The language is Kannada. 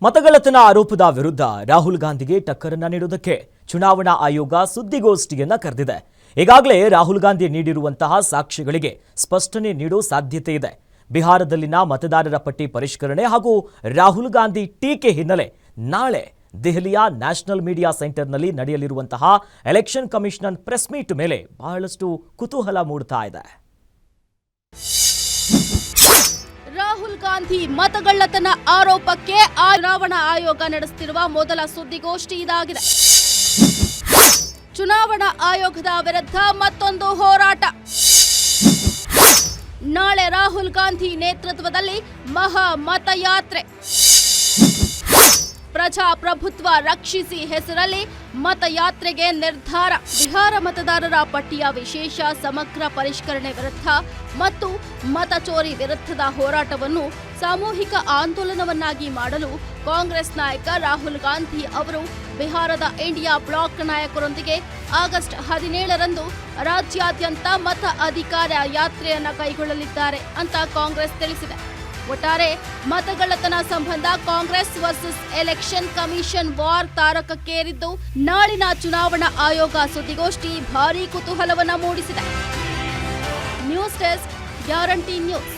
ಮತಗಳ್ಳತನ ಆರೋಪದ ವಿರುದ್ಧ ರಾಹುಲ್ ಗಾಂಧಿಗೆ ಟಕ್ಕರನ್ನ ನೀಡುವುದಕ್ಕೆ ಚುನಾವಣಾ ಆಯೋಗ ಸುದ್ದಿಗೋಷ್ಠಿಯನ್ನ ಕರೆದಿದೆ. ಈಗಾಗಲೇ ರಾಹುಲ್ ಗಾಂಧಿ ನೀಡಿರುವಂತಹ ಸಾಕ್ಷ್ಯಗಳಿಗೆ ಸ್ಪಷ್ಟನೆ ನೀಡುವ ಸಾಧ್ಯತೆ ಇದೆ. ಬಿಹಾರದಲ್ಲಿನ ಮತದಾರರ ಪಟ್ಟಿ ಪರಿಷ್ಕರಣೆ ಹಾಗೂ ರಾಹುಲ್ ಗಾಂಧಿ ಟೀಕೆ ಹಿನ್ನೆಲೆ ನಾಳೆ ದೆಹಲಿಯ ನ್ಯಾಷನಲ್ ಮೀಡಿಯಾ ಸೆಂಟರ್ನಲ್ಲಿ ನಡೆಯಲಿರುವಂತಹ ಎಲೆಕ್ಷನ್ ಕಮಿಷನ್ ಪ್ರೆಸ್ ಮೀಟ್ ಮೇಲೆ ಬಹಳಷ್ಟು ಕುತೂಹಲ ಮೂಡ್ತಾ ಇದೆ. ರಾಹುಲ್ ಗಾಂಧಿ ಮತಗಳ್ಳತನ ಆರೋಪಕ್ಕೆ ಚುನಾವಣಾ ಆಯೋಗ ನಡೆಸುತ್ತಿರುವ ಮೊದಲ ಸುದ್ದಿಗೋಷ್ಠಿ ಇದಾಗಿದೆ. ಚುನಾವಣಾ ಆಯೋಗದ ವಿರುದ್ಧ ಮತ್ತೊಂದು ಹೋರಾಟ. ನಾಳೆ ರಾಹುಲ್ ಗಾಂಧಿ ನೇತೃತ್ವದಲ್ಲಿ ಮಹಾ ಮತಯಾತ್ರೆ. ಪ್ರಜಾಪ್ರಭುತ್ವ ರಕ್ಷಿಸಿ ಹೆಸರಲ್ಲಿ ಮತಯಾತ್ರೆಗೆ ನಿರ್ಧಾರ. ಬಿಹಾರ ಮತದಾರರ ಪಟ್ಟಿಯ ವಿಶೇಷ ಸಮಗ್ರ ಪರಿಷ್ಕರಣೆ ವಿರುದ್ಧ ಮತ್ತು ಮತಚೋರಿ ವಿರುದ್ಧದ ಹೋರಾಟವನ್ನು ಸಾಮೂಹಿಕ ಆಂದೋಲನವನ್ನಾಗಿ ಮಾಡಲು ಕಾಂಗ್ರೆಸ್ ನಾಯಕ ರಾಹುಲ್ ಗಾಂಧಿ ಅವರು ಬಿಹಾರದ ಇಂಡಿಯಾ ಬ್ಲಾಕ್ ನಾಯಕರೊಂದಿಗೆ ಆಗಸ್ಟ್ 17ರಂದು ರಾಜ್ಯಾದ್ಯಂತ ಮತ ಅಧಿಕಾರ ಯಾತ್ರೆಯನ್ನು ಕೈಗೊಳ್ಳಲಿದ್ದಾರೆ ಅಂತ ಕಾಂಗ್ರೆಸ್ ತಿಳಿಸಿದೆ. ಒಟ್ಟಾರೆ ಮತಗಳ್ಳತನ ಸಂಬಂಧ Congress versus election commission war ತಾರಕಕ್ಕೇರಿದ್ದು, ನಾಳಿನ ಚುನಾವಣಾ ಆಯೋಗ ಸುದ್ದಿಗೋಷ್ಠಿ ಭಾರೀ ಕುತೂಹಲವನ್ನ ಮೂಡಿಸಿದೆ. News desk, guarantee news.